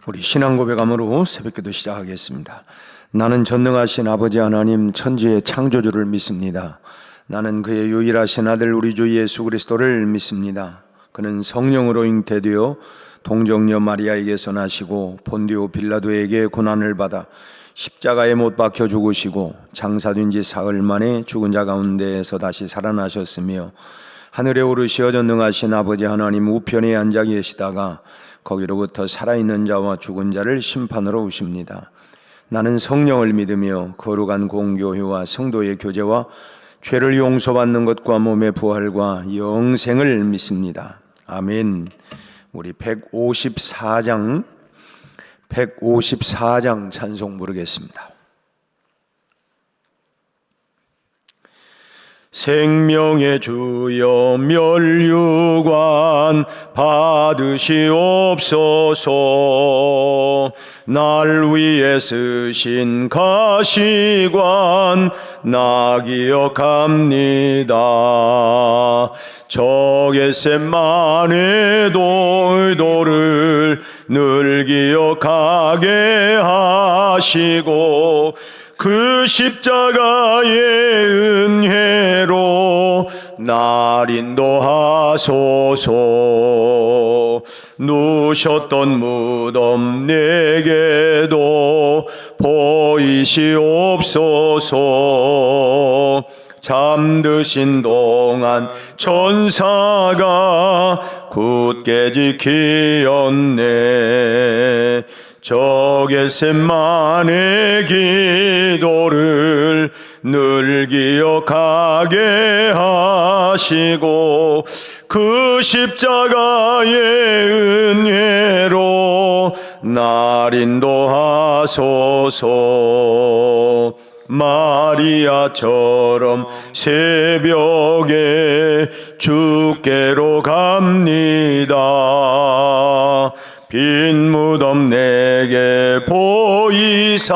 우리 신앙 고백함으로 새벽기도 시작하겠습니다. 나는 전능하신 아버지 하나님 천지의 창조주를 믿습니다. 나는 그의 유일하신 아들 우리 주 예수 그리스도를 믿습니다. 그는 성령으로 잉태되어 동정녀 마리아에게서 나시고 본디오 빌라도에게 고난을 받아 십자가에 못 박혀 죽으시고 장사된 지 사흘 만에 죽은 자 가운데에서 다시 살아나셨으며 하늘에 오르시어 전능하신 아버지 하나님 우편에 앉아 계시다가 거기로부터 살아있는 자와 죽은 자를 심판으로 오십니다. 나는 성령을 믿으며 거룩한 공교회와 성도의 교제와 죄를 용서받는 것과 몸의 부활과 영생을 믿습니다. 아멘. 우리 154장 찬송 부르겠습니다. 생명의 주여 멸류관 받으시옵소서. 날 위해 쓰신 가시관 나 기억합니다. 저 겟세마네 돌도를 늘 기억하게 하시고 그 십자가의 은혜로 날 인도하소서. 누셨던 무덤 내게도 보이시옵소서. 잠드신 동안 천사가 굳게 지키었네. 저 겟세마네 기도를 늘 기억하게 하시고 그 십자가의 은혜로 날 인도하소서. 마리아처럼 새벽에 주께로 갑니다. 빈 무덤 내게 보이사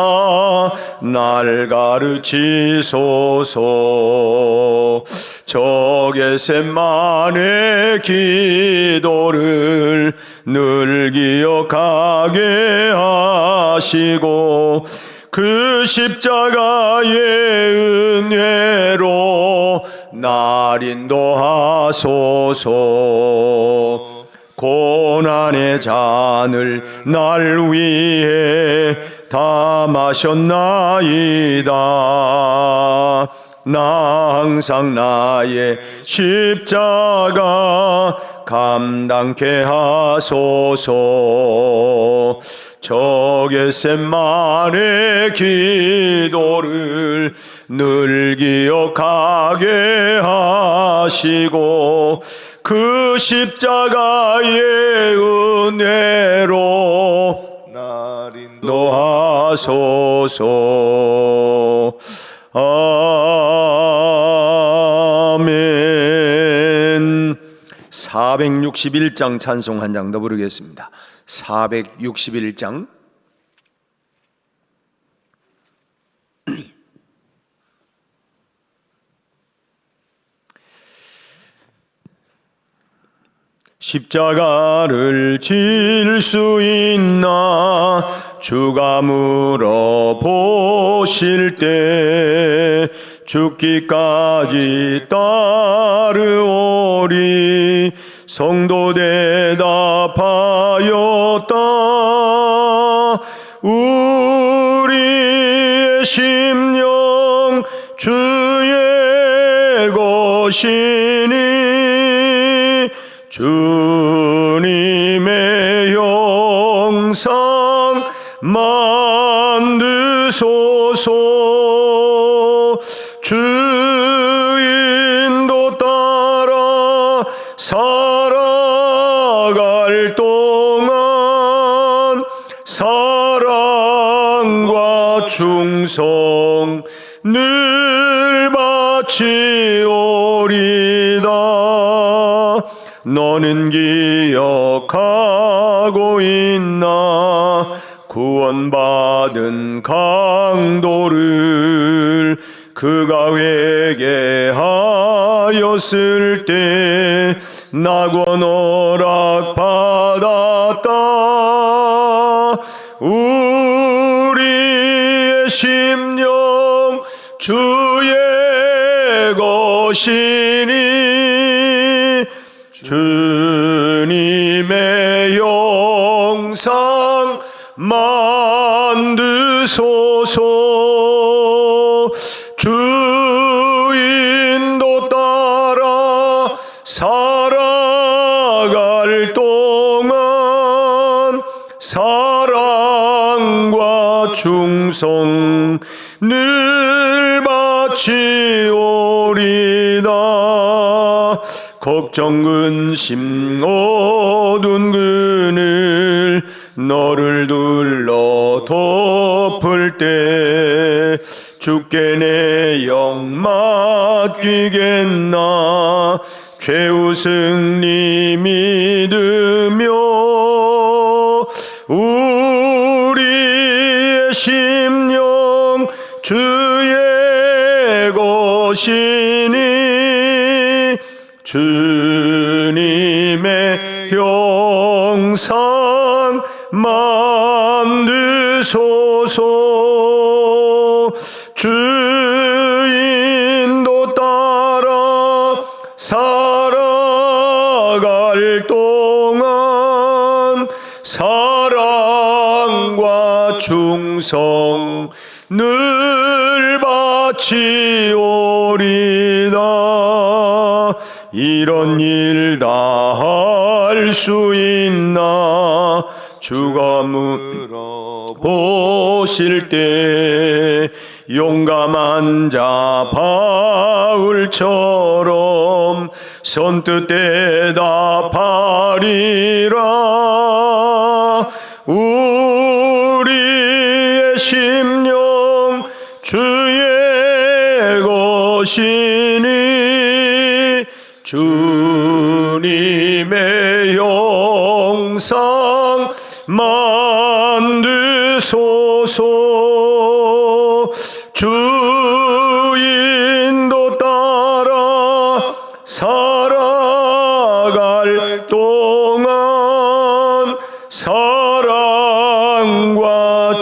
날 가르치소서. 저 겟세마네 기도를 늘 기억하게 하시고 그 십자가의 은혜로 날 인도하소서. 고난의 잔을 날 위해 다 마셨나이다. 나 항상 나의 십자가 감당케 하소서. 저 겟세마네 기도를 늘 기억하게 하시고 그 십자가의 은혜로 날 인도하소서. 아멘. 461장 찬송 한 장 더 부르겠습니다. 461장. 십자가를 질 수 있나 주가 물어보실 때 죽기까지 따르오리. 성도 대답하였다. 우리의 심령 주의 것이니 주님의 형상 만드소서. 주인도 따라 살아갈 동안 사랑과 충성 늘 바치오리다. 너는 기억하고 있나 구원받은 강도를 그가 회개하였을 때 낙원 허락 받았다. 심령 주의 것이니 주님의 영상 만드소서. 주인도 따라 살아갈 동안 사랑과 충성 늘 바치오리다. 걱정 근심 어두운 그늘 너를 둘러 덮을 때 주께 내 영 맡기겠나. 최우승리 믿으며 우리의 심령 주의 것이니 주님의 형상 만드소서. 주인도 따라 살아갈 동안 사랑과 충성 늘 바치오리다. 이런 일 다 할 수 있나. 주가 물어보실 때 용감한 자 바울처럼 선뜻 대답하리라. 우리의 심령 주의 것이니 주님의 영상 만드소서. 주인도 따라 살아갈 동안 사랑과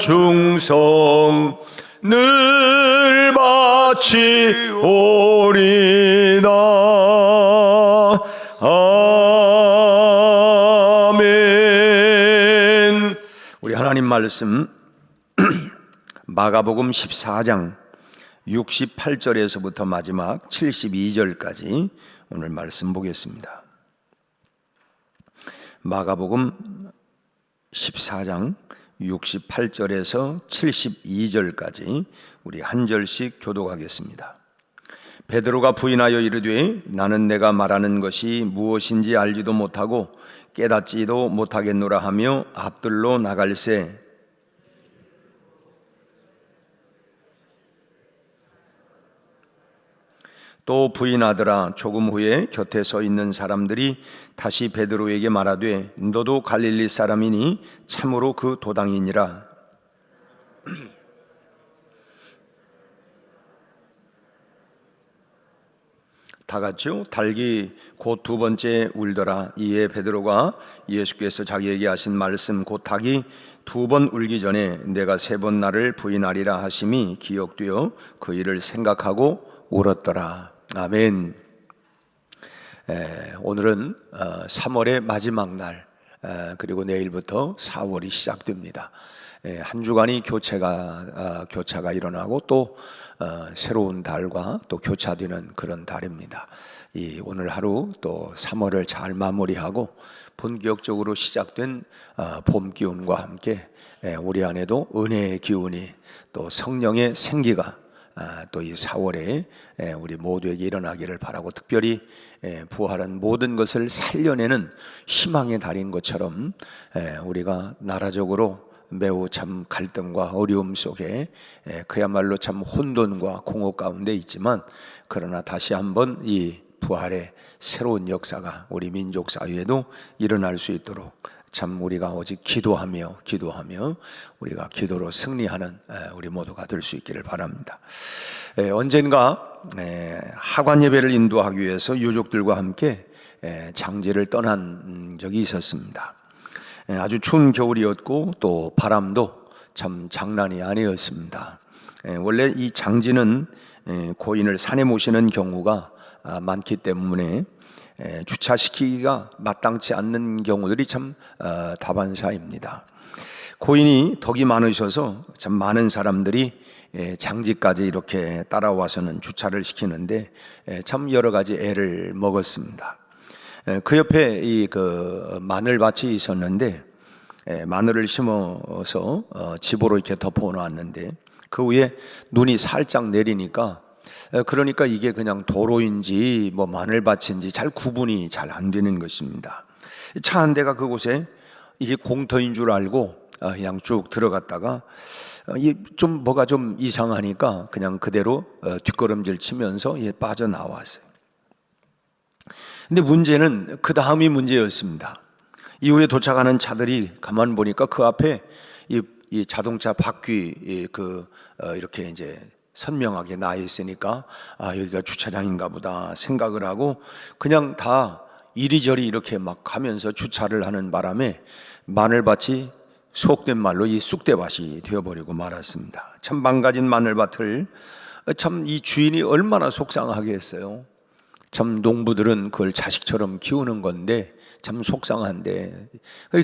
충성 늘 바치오리다. 아멘. 우리 하나님 말씀 마가복음 14장 68절에서부터 마지막 72절까지 오늘 말씀 보겠습니다. 마가복음 14장 68절에서 72절까지 우리 한 절씩 교독하겠습니다. 베드로가 부인하여 이르되 나는 내가 말하는 것이 무엇인지 알지도 못하고 깨닫지도 못하겠노라 하며 앞들로 나갈새 또 부인하더라. 조금 후에 곁에 서 있는 사람들이 다시 베드로에게 말하되 너도 갈릴리 사람이니 참으로 그 도당이니라. 다 같이요. 닭이 곧 두 번째 울더라. 이에 베드로가 예수께서 자기에게 하신 말씀 곧 닭이 두 번 울기 전에 내가 세 번 나를 부인하리라 하심이 기억되어 그 일을 생각하고 울었더라. 아멘. 오늘은 3월의 마지막 날, 그리고 내일부터 4월이 시작됩니다. 한 주간이 교차가 일어나고 또 새로운 달과 또 교차되는 그런 달입니다. 이 오늘 하루 또 3월을 잘 마무리하고 본격적으로 시작된 봄 기운과 함께 우리 안에도 은혜의 기운이 또 성령의 생기가 또 이 4월에 우리 모두에게 일어나기를 바라고, 특별히 부활한 모든 것을 살려내는 희망의 달인 것처럼 우리가 나라적으로 매우 참 갈등과 어려움 속에 그야말로 참 혼돈과 공허 가운데 있지만, 그러나 다시 한번 이 부활의 새로운 역사가 우리 민족 사회에도 일어날 수 있도록 참 우리가 오직 기도하며 우리가 기도로 승리하는 우리 모두가 될 수 있기를 바랍니다. 언젠가 하관 예배를 인도하기 위해서 유족들과 함께 장지를 떠난 적이 있었습니다. 아주 추운 겨울이었고 또 바람도 참 장난이 아니었습니다. 원래 이 장지는 고인을 산에 모시는 경우가 많기 때문에 주차시키기가 마땅치 않는 경우들이 참 다반사입니다. 고인이 덕이 많으셔서 참 많은 사람들이 장지까지 이렇게 따라와서는 주차를 시키는데 참 여러 가지 애를 먹었습니다. 그 옆에 그 마늘밭이 있었는데 마늘을 심어서 집으로 이렇게 덮어 놓았는데 그 위에 눈이 살짝 내리니까 그러니까 이게 그냥 도로인지 뭐 마늘밭인지 잘 구분이 잘 안 되는 것입니다. 차 한 대가 그곳에 이게 공터인 줄 알고 그냥 쭉 들어갔다가 좀 뭐가 좀 이상하니까 그냥 그대로 뒷걸음질 치면서 빠져나왔어요. 근데 문제는 그 다음이 문제였습니다. 이후에 도착하는 차들이 가만 보니까 그 앞에 이 자동차 바퀴 이렇게 이제 선명하게 나 있으니까 여기가 주차장인가 보다 생각을 하고 그냥 다 이리저리 이렇게 막 가면서 주차를 하는 바람에 마늘밭이 속된 말로 이 쑥대밭이 되어버리고 말았습니다. 참 망가진 마늘밭을 참 이 주인이 얼마나 속상하겠어요. 참 농부들은 그걸 자식처럼 키우는 건데 참 속상한데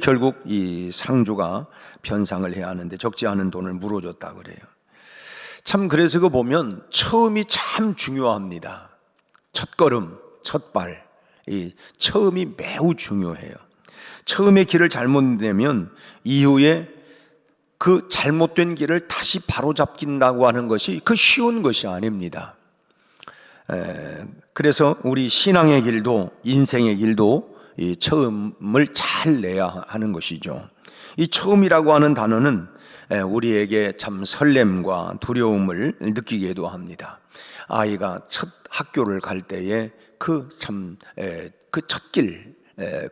결국 이 상주가 변상을 해야 하는데 적지 않은 돈을 물어줬다 그래요. 참 그래서 그거 보면 처음이 참 중요합니다. 첫걸음, 첫발, 이 처음이 매우 중요해요. 처음에 길을 잘못 내면 이후에 그 잘못된 길을 다시 바로잡긴다고 하는 것이 그 쉬운 것이 아닙니다. 그래서 우리 신앙의 길도 인생의 길도 이 처음을 잘 내야 하는 것이죠. 이 처음이라고 하는 단어는 우리에게 참 설렘과 두려움을 느끼게도 합니다. 아이가 첫 학교를 갈 때에 그 첫 길,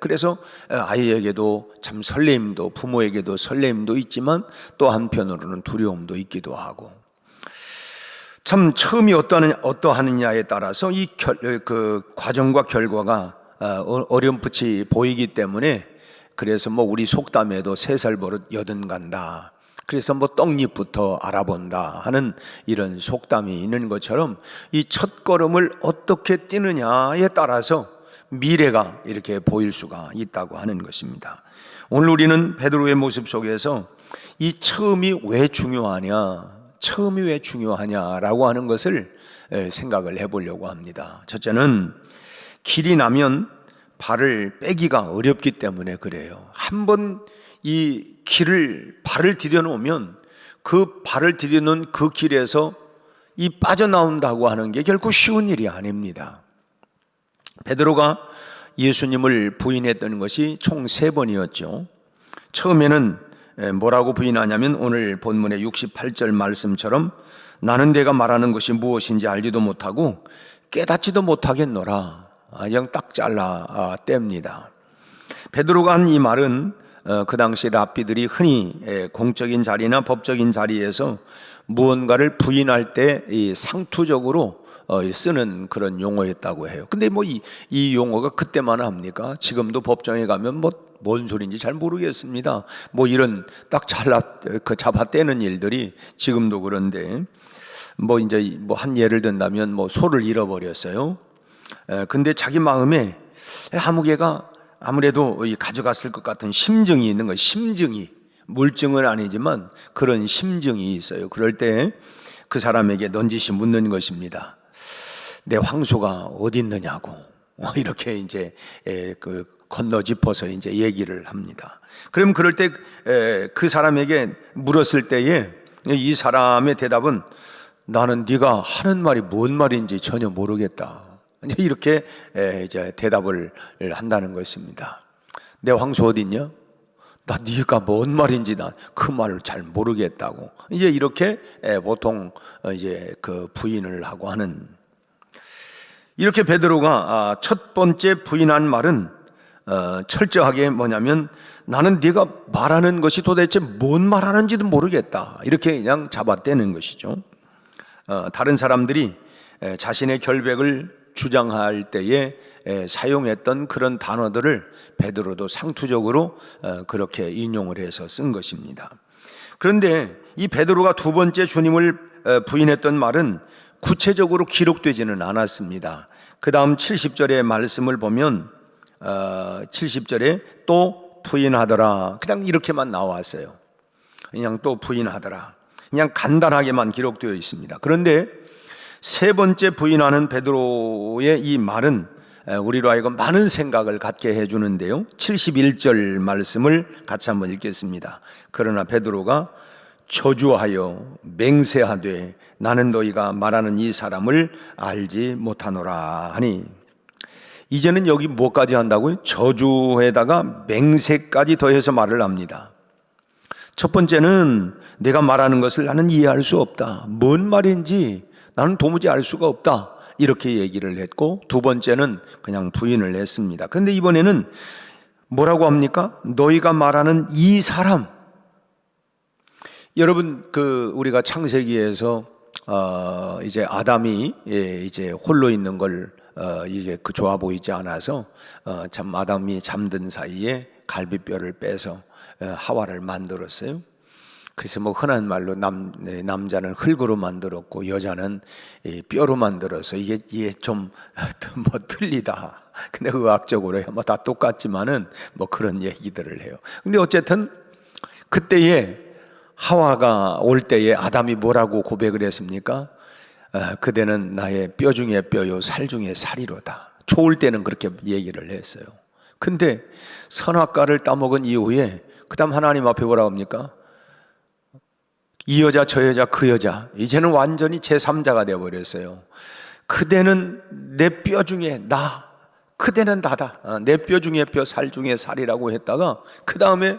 그래서 아이에게도 참 설렘도 부모에게도 설렘도 있지만 또 한편으로는 두려움도 있기도 하고 참 처음이 어떠하느냐에 따라서 그 과정과 결과가 어렴풋이 보이기 때문에 그래서 뭐 우리 속담에도 3살 버릇 80 간다. 그래서 뭐 떡잎부터 알아본다 하는 이런 속담이 있는 것처럼 이 첫걸음을 어떻게 뛰느냐에 따라서 미래가 이렇게 보일 수가 있다고 하는 것입니다. 오늘 우리는 베드로의 모습 속에서 이 처음이 왜 중요하냐라고 하는 것을 생각을 해보려고 합니다. 첫째는 길이 나면 발을 빼기가 어렵기 때문에 그래요. 한번 이 발을 디뎌놓으면 그 발을 디뎌놓은 그 길에서 이 빠져나온다고 하는 게 결코 쉬운 일이 아닙니다. 베드로가 예수님을 부인했던 것이 총 3번이었죠. 처음에는 뭐라고 부인하냐면 오늘 본문의 68절 말씀처럼 나는 내가 말하는 것이 무엇인지 알지도 못하고 깨닫지도 못하겠노라. 그냥 딱 잘라 뗍니다. 베드로가 한 이 말은 그 당시 랍비들이 흔히 공적인 자리나 법적인 자리에서 무언가를 부인할 때 상투적으로 쓰는 그런 용어였다고 해요. 근데 뭐 이 용어가 그때만 합니까? 지금도 법정에 가면 뭔 소리인지 잘 모르겠습니다. 뭐 이런 딱 잡아떼는 일들이 지금도 그런데 이제 한 예를 든다면 소를 잃어버렸어요. 근데 자기 마음에 아무개가 아무래도 가져갔을 것 같은 심증이 있는 거예요. 심증이 물증은 아니지만 그런 심증이 있어요. 그럴 때 그 사람에게 넌지시 묻는 것입니다. 내 황소가 어디 있느냐고 이렇게 이제 건너짚어서 이제 얘기를 합니다. 그럼 그럴 때 그 사람에게 물었을 때에 이 사람의 대답은 나는 네가 하는 말이 뭔 말인지 전혀 모르겠다. 이렇게 이제 대답을 한다는 것입니다. 내 황소 어디 있냐? 나 네가 뭔 말인지 난 그 말을 잘 모르겠다고. 이제 이렇게 보통 이제 그 부인을 하고 하는. 이렇게 베드로가 첫 번째 부인한 말은 철저하게 뭐냐면 나는 네가 말하는 것이 도대체 뭔 말하는지도 모르겠다. 이렇게 그냥 잡아떼는 것이죠. 다른 사람들이 자신의 결백을 주장할 때에 사용했던 그런 단어들을 베드로도 상투적으로 그렇게 인용을 해서 쓴 것입니다. 그런데 이 베드로가 두 번째 주님을 부인했던 말은 구체적으로 기록되지는 않았습니다. 그 다음 70절의 말씀을 보면 70절에 또 부인하더라, 그냥 이렇게만 나왔어요. 그냥 또 부인하더라, 그냥 간단하게만 기록되어 있습니다. 그런데 세 번째 부인하는 베드로의 이 말은 우리로 하여금 많은 생각을 갖게 해주는데요. 71절 말씀을 같이 한번 읽겠습니다. 그러나 베드로가 저주하여 맹세하되 나는 너희가 말하는 이 사람을 알지 못하노라 하니, 이제는 여기 뭐까지 한다고요? 저주에다가 맹세까지 더해서 말을 합니다. 첫 번째는 내가 말하는 것을 나는 이해할 수 없다, 뭔 말인지 나는 도무지 알 수가 없다, 이렇게 얘기를 했고, 두 번째는 그냥 부인을 했습니다. 그런데 이번에는 뭐라고 합니까? 너희가 말하는 이 사람. 여러분, 우리가 창세기에서 이제 아담이 이제 홀로 있는 걸 이게 좋아 보이지 않아서 참 아담이 잠든 사이에 갈비뼈를 빼서 하와를 만들었어요. 그래서 뭐 흔한 말로 남자는 흙으로 만들었고 여자는 뼈로 만들어서 이게 좀 뭐 틀리다. 근데 의학적으로 뭐 다 똑같지만은 뭐 그런 얘기들을 해요. 근데 어쨌든 그때에 하와가 올 때에 아담이 뭐라고 고백을 했습니까? 그대는 나의 뼈 중에 뼈요 살 중에 살이로다. 좋을 때는 그렇게 얘기를 했어요. 근데 선악과를 따먹은 이후에 그 다음 하나님 앞에 뭐라고 합니까? 이 여자 저 여자 그 여자, 이제는 완전히 제3자가 되어버렸어요. 그대는 내 뼈 중에 나, 그대는 나다, 내 뼈 중에 뼈 살 중에 살이라고 했다가 그 다음에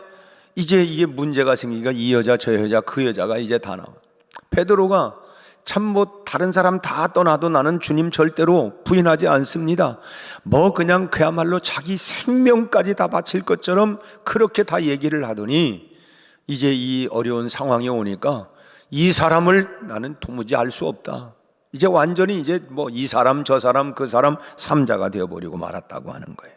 이제 이게 문제가 생기니까 이 여자 저 여자 그 여자가 이제 다 나와. 베드로가 참 뭐 다른 사람 다 떠나도 나는 주님 절대로 부인하지 않습니다, 뭐 그냥 그야말로 자기 생명까지 다 바칠 것처럼 그렇게 다 얘기를 하더니 이제 이 어려운 상황이 오니까 이 사람을 나는 도무지 알 수 없다, 이제 완전히 이제 뭐 이 사람 저 사람 그 사람 삼자가 되어버리고 말았다고 하는 거예요.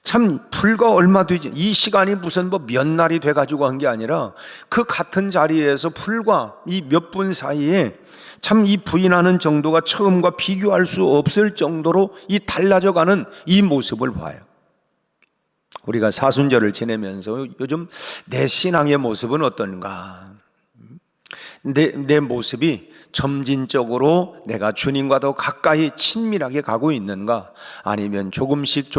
참 불과 얼마 되지, 이 시간이 무슨 뭐 몇 날이 돼가지고 한 게 아니라 그 같은 자리에서 불과 이 몇 분 사이에 참 이 부인하는 정도가 처음과 비교할 수 없을 정도로 이 달라져가는 이 모습을 봐요. 우리가 사순절을 지내면서 요즘 내 신앙의 모습은 어떤가, 내 모습이 점진적으로 내가 주님과 더 가까이 친밀하게 가고 있는가, 아니면 조금씩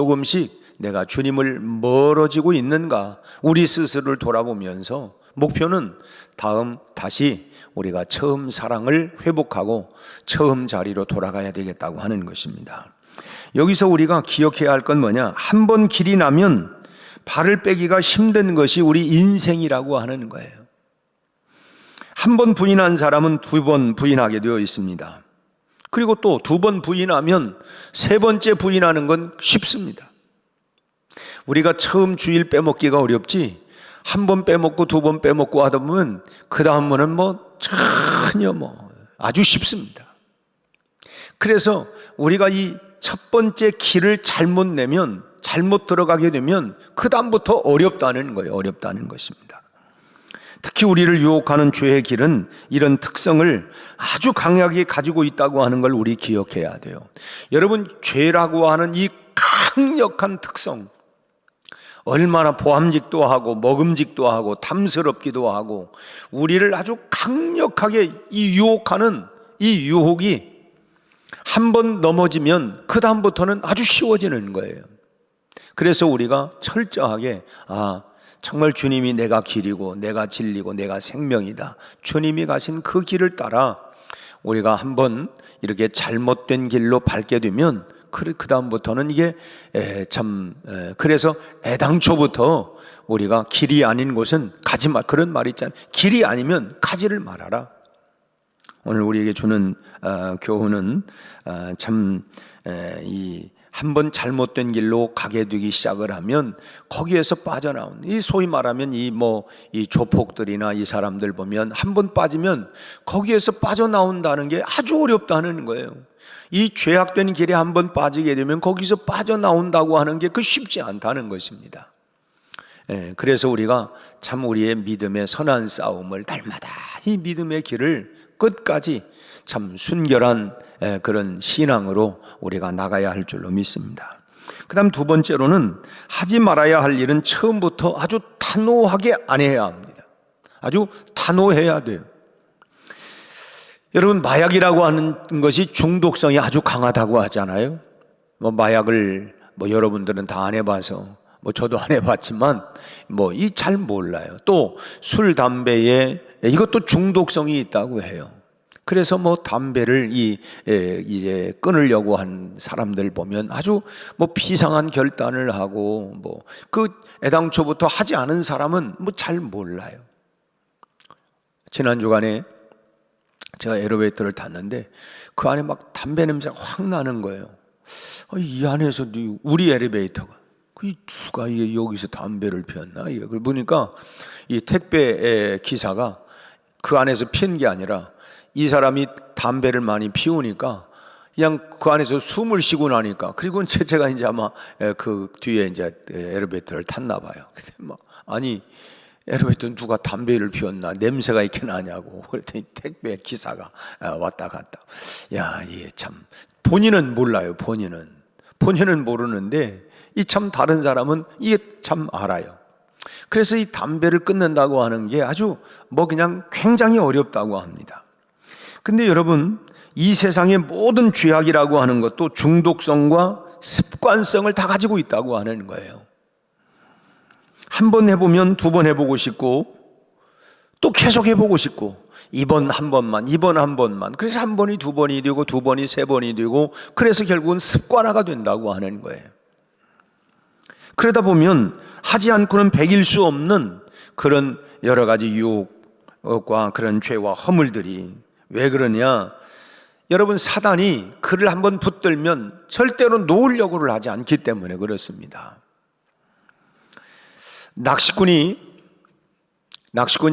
내가 주님을 멀어지고 있는가, 우리 스스로를 돌아보면서 목표는 다시 우리가 처음 사랑을 회복하고 처음 자리로 돌아가야 되겠다고 하는 것입니다. 여기서 우리가 기억해야 할 건 뭐냐, 한 번 길이 나면 발을 빼기가 힘든 것이 우리 인생이라고 하는 거예요. 한 번 부인한 사람은 두 번 부인하게 되어 있습니다. 그리고 또 두 번 부인하면 세 번째 부인하는 건 쉽습니다. 우리가 처음 주일 빼먹기가 어렵지, 한 번 빼먹고 두 번 빼먹고 하다 보면 그 다음은 뭐 전혀 아주 쉽습니다. 그래서 우리가 이 첫 번째 길을 잘못 내면, 잘못 들어가게 되면 그 다음부터 어렵다는 거예요. 어렵다는 것입니다. 특히 우리를 유혹하는 죄의 길은 이런 특성을 아주 강하게 가지고 있다고 하는 걸 우리 기억해야 돼요. 여러분, 죄라고 하는 이 강력한 특성, 얼마나 보암직도 하고 먹음직도 하고 탐스럽기도 하고 우리를 아주 강력하게 이 유혹하는 이 유혹이 한 번 넘어지면 그 다음부터는 아주 쉬워지는 거예요. 그래서 우리가 철저하게 정말 주님이 내가 길이고 내가 진리고 내가 생명이다, 주님이 가신 그 길을 따라 우리가 한번 이렇게 잘못된 길로 밟게 되면 그 다음부터는 이게 그래서 애당초부터 우리가 길이 아닌 곳은 가지 마, 그런 말이 있잖아요. 길이 아니면 가지를 말아라. 오늘 우리에게 주는 교훈은 참 이 한번 잘못된 길로 가게 되기 시작을 하면 거기에서 빠져나온, 이 소위 말하면 이 조폭들이나 이 사람들 보면 한번 빠지면 거기에서 빠져나온다는 게 아주 어렵다는 거예요. 이 죄악된 길에 한번 빠지게 되면 거기서 빠져나온다고 하는 게 쉽지 않다는 것입니다. 그래서 우리가 참 우리의 믿음의 선한 싸움을 날마다 이 믿음의 길을 끝까지 참 순결한 그런 신앙으로 우리가 나가야 할 줄로 믿습니다. 그 다음 두 번째로는 하지 말아야 할 일은 처음부터 아주 단호하게 안 해야 합니다. 아주 단호해야 돼요. 여러분, 마약이라고 하는 것이 중독성이 아주 강하다고 하잖아요. 마약을 여러분들은 다 안 해봐서 저도 안 해봤지만 이 잘 몰라요. 또 술, 담배에 이것도 중독성이 있다고 해요. 그래서 담배를 이제 끊으려고 한 사람들 보면 아주 비상한 결단을 하고 그 애당초부터 하지 않은 사람은 잘 몰라요. 지난 주간에 제가 에레베이터를 탔는데 그 안에 담배 냄새가 확 나는 거예요. 이 안에서 우리 에레베이터가 누가 여기서 담배를 피웠나? 그걸 보니까 이 택배 기사가 그 안에서 피운 게 아니라 이 사람이 담배를 많이 피우니까 그냥 그 안에서 숨을 쉬고 나니까, 그리고 제가 이제 아마 그 뒤에 이제 에레베이터를 탔나 봐요. 근데 아니, 에레베이터 누가 담배를 피웠나, 냄새가 이렇게 나냐고. 그랬더니 택배 기사가 왔다 갔다. 야, 이게 참 본인은 몰라요. 본인은 모르는데 이 참 다른 사람은 이게 참 알아요. 그래서 이 담배를 끊는다고 하는 게 아주 그냥 굉장히 어렵다고 합니다. 근데 여러분, 이 세상의 모든 죄악이라고 하는 것도 중독성과 습관성을 다 가지고 있다고 하는 거예요. 한 번 해보면 두 번 해보고 싶고, 또 계속 해보고 싶고, 이번 한 번만. 그래서 한 번이 두 번이 되고, 두 번이 세 번이 되고, 그래서 결국은 습관화가 된다고 하는 거예요. 그러다 보면 하지 않고는 배길 수 없는 그런 여러 가지 유혹과 그런 죄와 허물들이, 왜 그러냐? 여러분, 사단이 그를 한번 붙들면 절대로 놓으려고를 하지 않기 때문에 그렇습니다. 낚시꾼이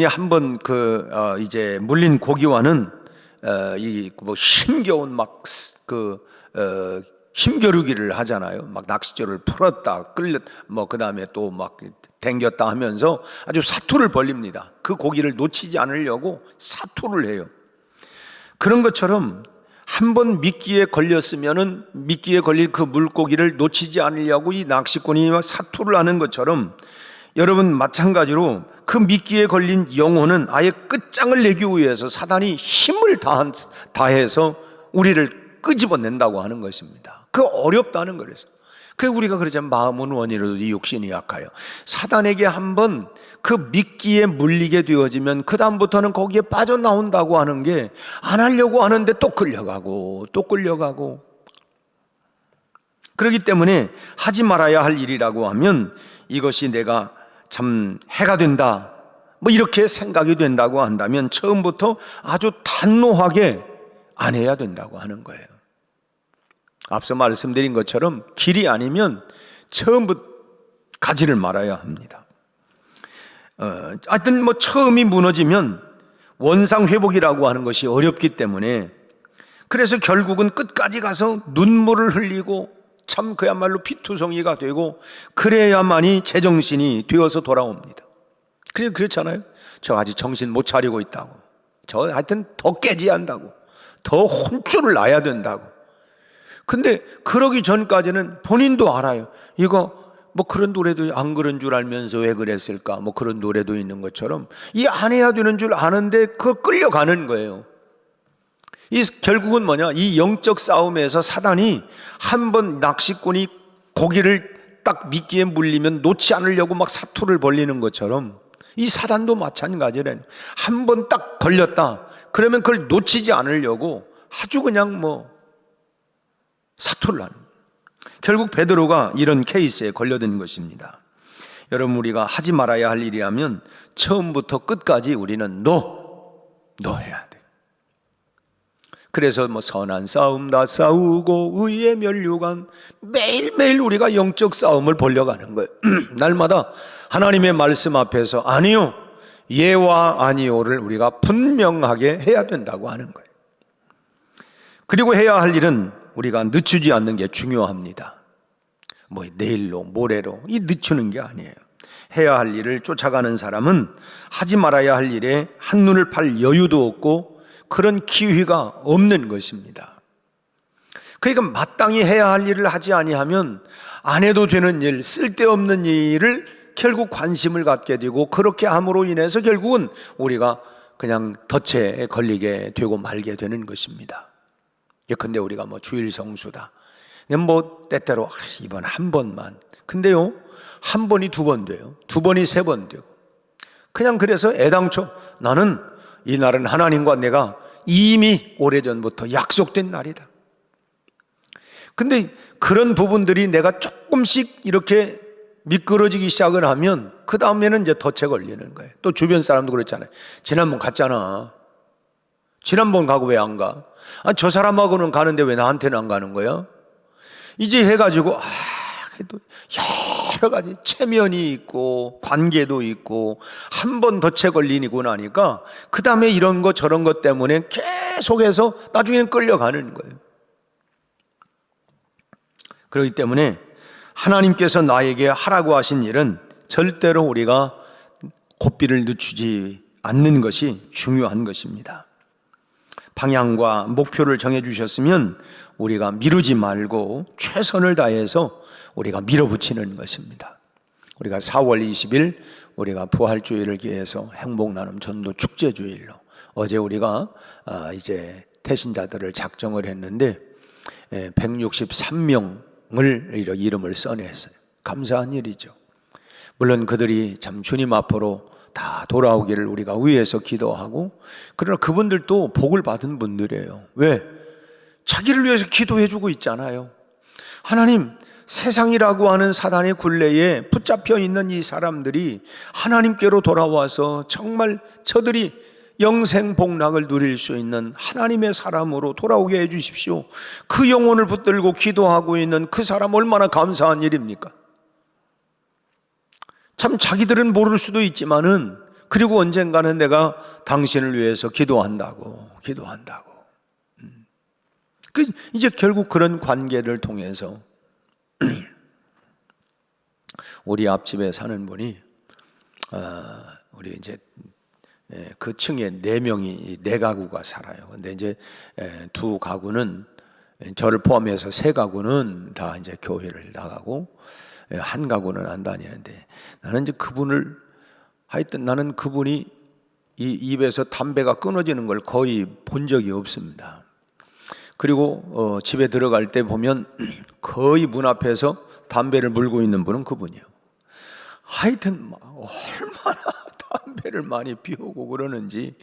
한번 이제 물린 고기와는 힘겨운 힘겨루기를 하잖아요. 낚싯줄을 풀었다, 그 다음에 또 당겼다 하면서 아주 사투를 벌립니다. 그 고기를 놓치지 않으려고 사투를 해요. 그런 것처럼 한번 미끼에 걸렸으면은 미끼에 걸린 그 물고기를 놓치지 않으려고 이 낚시꾼이 사투를 하는 것처럼, 여러분 마찬가지로 그 미끼에 걸린 영혼은 아예 끝장을 내기 위해서 사단이 힘을 다해서 우리를 끄집어낸다고 하는 것입니다. 그 어렵다는 거라서. 우리가 그러자면 마음은 원이라도 육신이 약하여. 사단에게 한번 그 미끼에 물리게 되어지면 그 다음부터는 거기에 빠져나온다고 하는 게, 안 하려고 하는데 또 끌려가고. 그렇기 때문에 하지 말아야 할 일이라고 하면 이것이 내가 참 해가 된다, 이렇게 생각이 된다고 한다면 처음부터 아주 단호하게 안 해야 된다고 하는 거예요. 앞서 말씀드린 것처럼 길이 아니면 처음부터 가지를 말아야 합니다. 하여튼 처음이 무너지면 원상 회복이라고 하는 것이 어렵기 때문에, 그래서 결국은 끝까지 가서 눈물을 흘리고 참 그야말로 피투성이가 되고, 그래야만이 제정신이 되어서 돌아옵니다. 그렇잖아요. 저 아직 정신 못 차리고 있다고, 저 하여튼 더 깨지 한다고, 더 혼쭐을 나야 된다고. 근데 그러기 전까지는 본인도 알아요. 이거 그런 노래도 안 그런 줄 알면서 왜 그랬을까, 그런 노래도 있는 것처럼 이 안 해야 되는 줄 아는데 끌려가는 거예요. 결국은 이 영적 싸움에서 사단이 한번 낚시꾼이 고기를 딱 미끼에 물리면 놓지 않으려고 사투를 벌리는 것처럼, 이 사단도 마찬가지래요. 한번 딱 걸렸다 그러면 그걸 놓치지 않으려고 아주 그냥 사투를 하는, 결국 베드로가 이런 케이스에 걸려든 것입니다. 여러분, 우리가 하지 말아야 할 일이라면 처음부터 끝까지 우리는 해야 돼. 그래서 선한 싸움 다 싸우고 의의 면류관, 매일매일 우리가 영적 싸움을 벌려가는 거예요. 날마다 하나님의 말씀 앞에서 아니요, 예와 아니요를 우리가 분명하게 해야 된다고 하는 거예요. 그리고 해야 할 일은 우리가 늦추지 않는 게 중요합니다. 내일로 모레로 늦추는 게 아니에요. 해야 할 일을 쫓아가는 사람은 하지 말아야 할 일에 한눈을 팔 여유도 없고, 그런 기회가 없는 것입니다. 그러니까 마땅히 해야 할 일을 하지 아니하면 안 해도 되는 일, 쓸데없는 일을 결국 관심을 갖게 되고, 그렇게 함으로 인해서 결국은 우리가 그냥 덫에 걸리게 되고 말게 되는 것입니다. 예컨대 우리가 뭐 주일 성수다, 뭐 때때로 이번 한 번만, 근데요 한 번이 두 번 돼요, 두 번이 세 번 되고, 그냥 그래서 애당초 나는 이 날은 하나님과 내가 이미 오래전부터 약속된 날이다. 근데 그런 부분들이 내가 조금씩 이렇게 미끄러지기 시작을 하면 그 다음에는 이제 덫에 걸리는 거예요. 또 주변 사람도 그렇잖아요. 지난번 갔잖아. 지난번 가고 왜 안 가? 저 사람하고는 가는데 왜 나한테는 안 가는 거야? 이제 해가지고 또 여러 가지 체면이 있고 관계도 있고 한 번 덫에 걸리고 나니까 그 다음에 이런 거 저런 것 때문에 계속해서 나중에는 끌려가는 거예요. 그렇기 때문에 하나님께서 나에게 하라고 하신 일은 절대로 우리가 고삐를 늦추지 않는 것이 중요한 것입니다. 방향과 목표를 정해 주셨으면 우리가 미루지 말고 최선을 다해서 우리가 밀어붙이는 것입니다. 우리가 4월 20일 우리가 부활주일을 기해서 행복나눔 전도 축제주일로, 어제 우리가 이제 태신자들을 작정을 했는데 163명을 이름을 써냈어요. 감사한 일이죠. 물론 그들이 참 주님 앞으로 다 돌아오기를 우리가 위해서 기도하고, 그러나 그분들도 복을 받은 분들이에요. 왜? 자기를 위해서 기도해 주고 있잖아요. 하나님, 세상이라고 하는 사단의 굴레에 붙잡혀 있는 이 사람들이 하나님께로 돌아와서 정말 저들이 영생 복락을 누릴 수 있는 하나님의 사람으로 돌아오게 해 주십시오. 그 영혼을 붙들고 기도하고 있는 그 사람 얼마나 감사한 일입니까? 참 자기들은 모를 수도 있지만은, 그리고 언젠가는 내가 당신을 위해서 기도한다고. 이제 결국 그런 관계를 통해서 우리 앞집에 사는 분이 우리 이제 그 층에 4명이 4가구가 살아요. 근데 이제 2가구는, 저를 포함해서 3가구는 다 이제 교회를 나가고 1가구는 안 다니는데, 나는 이제 그분을, 하여튼 나는 그분이 이 입에서 담배가 끊어지는 걸 거의 본 적이 없습니다. 그리고 집에 들어갈 때 보면 거의 문 앞에서 담배를 물고 있는 분은 그분이에요. 하여튼 얼마나 담배를 많이 피우고 그러는지,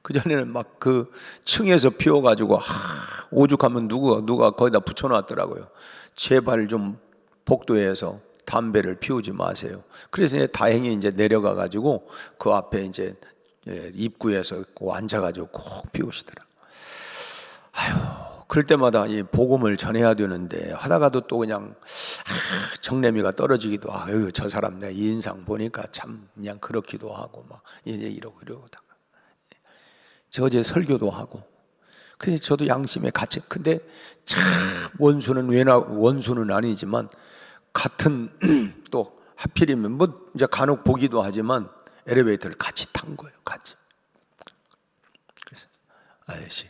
그전에는 막 그 층에서 피워가지고 오죽하면 누가 거기다 붙여놨더라고요. 제발 좀 복도에서 담배를 피우지 마세요. 그래서 이제 다행히 이제 내려가가지고 그 앞에 이제 입구에서 꼭 앉아가지고 꼭 피우시더라. 그럴 때마다 이 복음을 전해야 되는데 하다가도 또 그냥 정내미가 떨어지기도 하고, 저 사람 내 인상 보니까 참 그냥 그렇기도 하고 막 이제 이러다가 저 어제 설교도 하고, 그래서 저도 양심에 같이, 근데 참 원수는 아니지만 같은 또 하필이면 뭐 이제 간혹 보기도 하지만 엘리베이터를 같이 탄 거예요. 같이. 그래서 아저씨,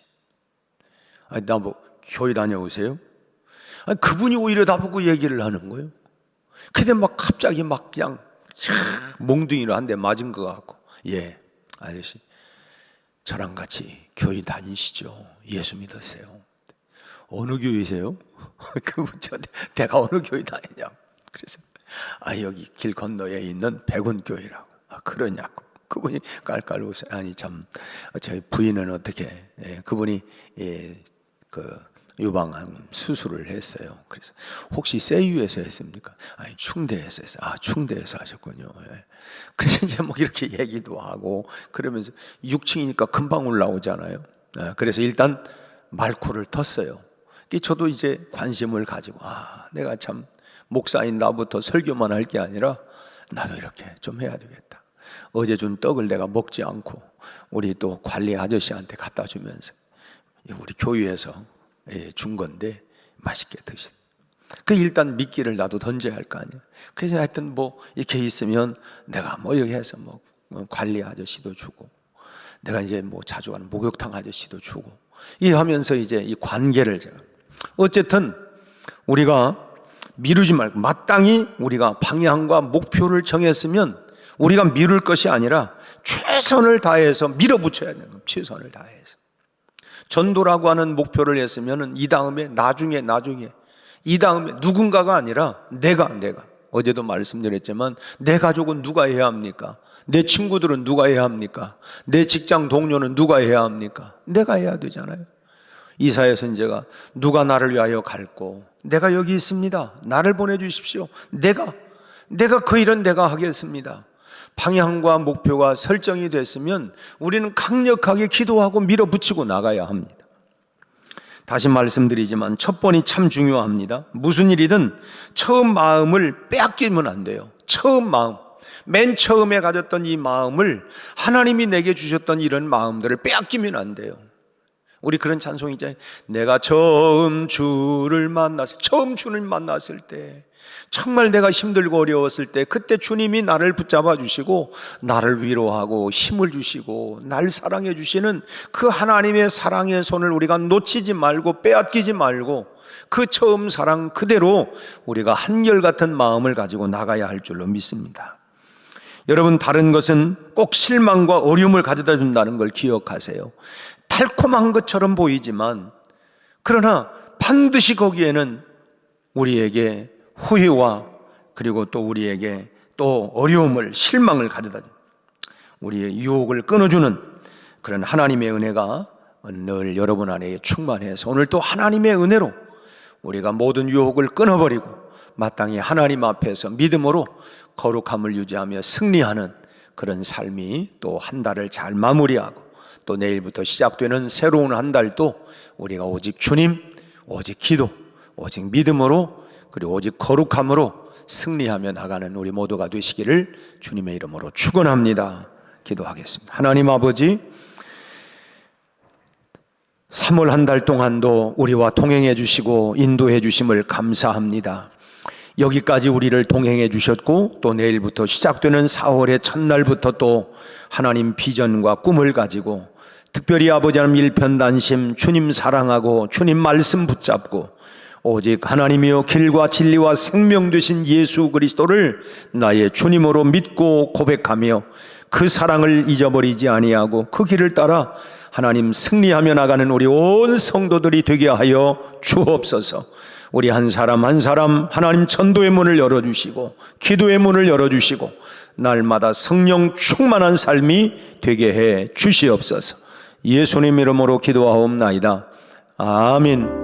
나 뭐 교회 다녀오세요? 그분이 오히려 나보고 얘기를 하는 거예요. 근데 막 갑자기 막 그냥 몽둥이로 한 대 맞은 것 같고, 예, 아저씨, 저랑 같이 교회 다니시죠? 예수 믿으세요? 어느 교회세요? 그분 저한테 내가 어느 교회 다니냐고. 그래서 여기 길 건너에 있는 백운교회라고. 그러냐고. 그분이 깔깔 웃어요. 아니 참, 저희 부인은 어떻게, 그분이 그 유방암 수술을 했어요. 그래서 혹시 세유에서 했습니까? 아니 충대에서 했어요. 충대에서 하셨군요. 그래서 이제 뭐 이렇게 얘기도 하고 그러면서 6층이니까 금방 올라오잖아요. 그래서 일단 말코를 텄어요. 저도 이제 관심을 가지고, 내가 참 목사인 나부터 설교만 할 게 아니라 나도 이렇게 좀 해야 되겠다. 어제 준 떡을 내가 먹지 않고 우리 또 관리 아저씨한테 갖다 주면서, 우리 교회에서 준 건데 맛있게 드시다. 일단 미끼를 나도 던져야 할 거 아니에요. 그래서 하여튼 뭐 이렇게 있으면 내가 뭐 이렇게 해서 뭐 관리 아저씨도 주고, 내가 이제 뭐 자주 가는 목욕탕 아저씨도 주고, 이 하면서 이제 이 관계를 제가, 어쨌든 우리가 미루지 말고 마땅히 우리가 방향과 목표를 정했으면 우리가 미룰 것이 아니라 최선을 다해서 밀어붙여야 되는 겁니다. 최선을 다해서. 전도라고 하는 목표를 했으면 이 다음에 나중에 이 다음에 누군가가 아니라 내가 어제도 말씀드렸지만 내 가족은 누가 해야 합니까? 내 친구들은 누가 해야 합니까? 내 직장 동료는 누가 해야 합니까? 내가 해야 되잖아요. 이사야 선지자가 누가 나를 위하여 갈고, 내가 여기 있습니다. 나를 보내주십시오. 내가 그 일은 내가 하겠습니다. 방향과 목표가 설정이 됐으면 우리는 강력하게 기도하고 밀어붙이고 나가야 합니다. 다시 말씀드리지만 첫 번이 참 중요합니다. 무슨 일이든 처음 마음을 빼앗기면 안 돼요. 처음 마음, 맨 처음에 가졌던 이 마음을, 하나님이 내게 주셨던 이런 마음들을 빼앗기면 안 돼요. 우리 그런 찬송이 있잖아요. 내가 처음 주를 만났을 때, 정말 내가 힘들고 어려웠을 때, 그때 주님이 나를 붙잡아 주시고 나를 위로하고 힘을 주시고 날 사랑해 주시는 그 하나님의 사랑의 손을 우리가 놓치지 말고 빼앗기지 말고 그 처음 사랑 그대로 우리가 한결같은 마음을 가지고 나가야 할 줄로 믿습니다. 여러분, 다른 것은 꼭 실망과 어려움을 가져다 준다는 걸 기억하세요. 달콤한 것처럼 보이지만, 그러나 반드시 거기에는 우리에게 후회와 그리고 또 우리에게 또 어려움을, 실망을 가져다 줍니다. 우리의 유혹을 끊어주는 그런 하나님의 은혜가 늘 여러분 안에 충만해서 오늘 또 하나님의 은혜로 우리가 모든 유혹을 끊어버리고 마땅히 하나님 앞에서 믿음으로 거룩함을 유지하며 승리하는 그런 삶이 또 한 달을 잘 마무리하고 또 내일부터 시작되는 새로운 한 달도 우리가 오직 주님, 오직 기도, 오직 믿음으로 그리고 오직 거룩함으로 승리하며 나가는 우리 모두가 되시기를 주님의 이름으로 축원합니다. 기도하겠습니다. 하나님 아버지, 3월 한 달 동안도 우리와 동행해 주시고 인도해 주심을 감사합니다. 여기까지 우리를 동행해 주셨고 또 내일부터 시작되는 4월의 첫날부터 또 하나님 비전과 꿈을 가지고 특별히 아버지 하나님 일편단심 주님 사랑하고 주님 말씀 붙잡고 오직 하나님이여 길과 진리와 생명 되신 예수 그리스도를 나의 주님으로 믿고 고백하며 그 사랑을 잊어버리지 아니하고 그 길을 따라 하나님 승리하며 나가는 우리 온 성도들이 되게 하여 주옵소서. 우리 한 사람 한 사람 하나님 전도의 문을 열어주시고 기도의 문을 열어주시고 날마다 성령 충만한 삶이 되게 해 주시옵소서. 예수님 이름으로 기도하옵나이다. 아멘.